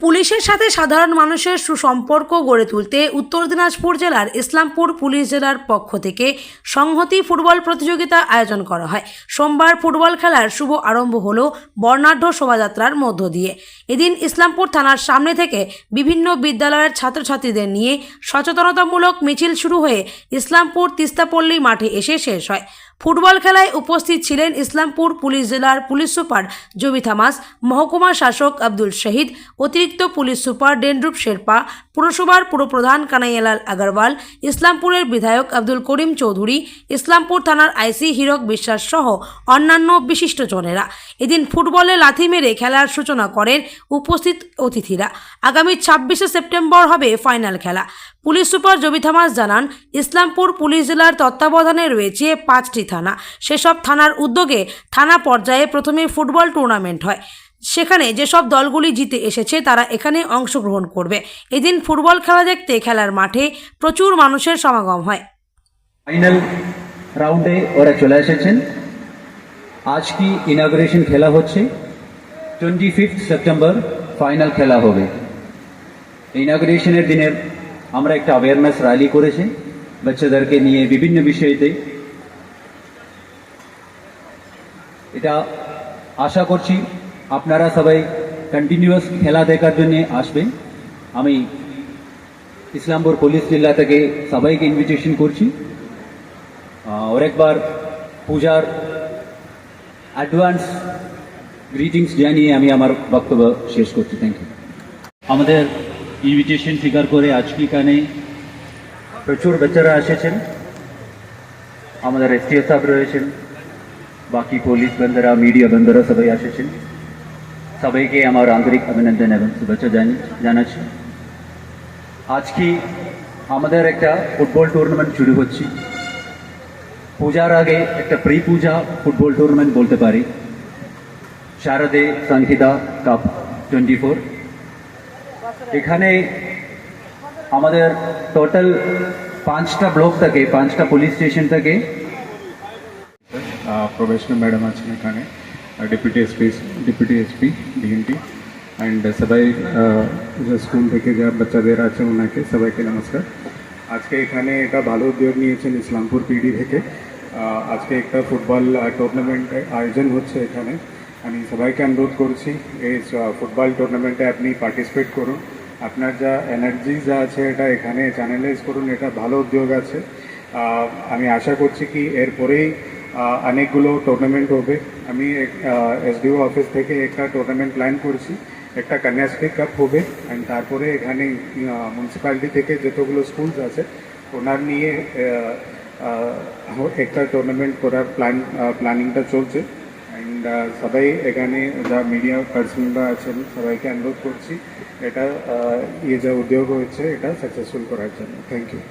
পুলিশের সাথে সাধারণ মানুষের সুসম্পর্ক গড়ে তুলতে উত্তর দিনাজপুর জেলার ইসলামপুর পুলিশ জেলার পক্ষ থেকে সংহতি ফুটবল প্রতিযোগিতা আয়োজন করা হয়। সোমবার ফুটবল খেলার শুভ আরম্ভ হলো বর্ণাঢ্য শোভাযাত্রার মধ্য দিয়ে। এদিন ইসলামপুর থানার সামনে থেকে বিভিন্ন বিদ্যালয়ের ছাত্রছাত্রীদের নিয়ে সচেতনতামূলক মিছিল শুরু হয়ে ইসলামপুর তিস্তাপল্লী মাঠে এসে শেষ হয়। ফুটবল খেলায় উপস্থিত ছিলেন ইসলামপুর পুলিশ জেলার পুলিশ সুপার জবি থামাস, মহকুমা শাসক আব্দুল শহীদ, অতিরিক্ত পুলিশ সুপার ডেন্ড্রুপ শেরপা, পুরসভার পুরপ্রধান কানাইয়ালাল আগরওয়াল, ইসলামপুরের বিধায়ক আব্দুল করিম চৌধুরী, ইসলামপুর থানার আইসি হীরক বিশ্বাস সহ অন্যান্য বিশিষ্টজনেরা। এদিন ফুটবলে লাথি মেরে খেলার সূচনা করেন উপস্থিত অতিথিরা। আগামী 26শে সেপ্টেম্বর হবে ফাইনাল খেলা। পুলিশ সুপার জবি থামাস জানান, ইসলামপুর পুলিশ জেলার তত্ত্বাবধানে রয়েছে 5টি থানা। সেসব থানার উদ্যোগে থানা পর্যায়ে প্রথমে ফুটবল টুর্নামেন্ট হয়। সেখানে যেসব দলগুলি জিতে এসেছে তারা এখানে অংশগ্রহণ করবে। এদিন ফুটবল খেলা দেখতে খেলার মাঠে প্রচুর মানুষের সমাগম হয়। ফাইনাল রাউন্ডে ওরা চলে এসেছেন। আজ কি ইনঅগ্রেশন খেলা হচ্ছে, 25 সেপ্টেম্বর ফাইনাল খেলা হবে। ইনঅগ্রেশনের দিনের আমরা একটা অ্যাওয়ারনেস র্যালি করেছি বাচ্চাদেরকে নিয়ে বিভিন্ন বিষয়তে। এটা আশা করছি আপনারা সবাই কন্টিনিউয়াস খেলা দেখার জন্য আসবেন। আমি ইসলামপুর পুলিশ জেলা থেকে সবাইকে ইনভিটেশন করছি। और एक बार পূজার অ্যাডভান্স গ্রিটিংস জানিয়ে আমি আমার বক্তব্য শেষ করছি। Thank you. আমাদের ইনভিটেশন স্বীকার করে আজকে এখানে প্রচুর বাচ্চারা এসেছেন। আমাদের এসটিএস সাহেব রয়েছেন, বাকি পুলিশ বন্ধুরা, মিডিয়া বন্ধুরা সবাই এসেছেন। সবাইকে আমার আন্তরিক অভিনন্দন এবং শুভেচ্ছা জানাচ্ছি। আজকে আমাদের একটা ফুটবল টুর্নামেন্ট শুরু হচ্ছে। পূজার আগে একটা প্রি পূজা ফুটবল টুর্নামেন্ট বলতে পারি, শারদে সংহিতা কাপ 24। এখানে আমাদের টোটাল 5টা ব্লক থেকে, 5টা পুলিশ স্টেশন থেকে প্রবেশনা ম্যাডাম আছেন এখানে, ডেপুটি এসপি ডিএনটি অ্যান্ড সবাই যে স্কুল থেকে যা বাচ্চাদের আছে ওনাকে সবাইকে নমস্কার। আজকে এখানে এটা ভালো উদ্যোগ নিয়েছেন ইসলামপুর পিডি থেকে। আজকে একটা ফুটবল টুর্নামেন্টের আয়োজন হচ্ছে এখানে। আমি সবাইকে অনুরোধ করছি এই ফুটবল টুর্নামেন্টে আপনি পার্টিসিপেট করুন। আপনার যা এনার্জি যা আছে এটা এখানে চ্যানেলাইজ করুন। এটা ভালো উদ্যোগ আছে। আমি আশা করছি কি এরপরেই অনেকগুলো টুর্নামেন্ট হবে। আমি এসডিও অফিস থেকে একটা টুর্নামেন্ট প্ল্যান করছি, একটা কন্যাশ্রী কাপ হবে। অ্যান্ড তারপরে এখানে মিউনিসিপ্যালিটি থেকে যতগুলো স্কুলস আছে ওনার নিয়ে একটা টুর্নামেন্ট করার প্ল্যানিংটা চলছে। অ্যান্ড সবাই এখানে যা মিডিয়া পার্সনরা আছেন সবাইকে অনুরোধ করছি এটা যা উদ্যোগ হয়েছে এটা সাকসেসফুল করার জন্য। Thank you.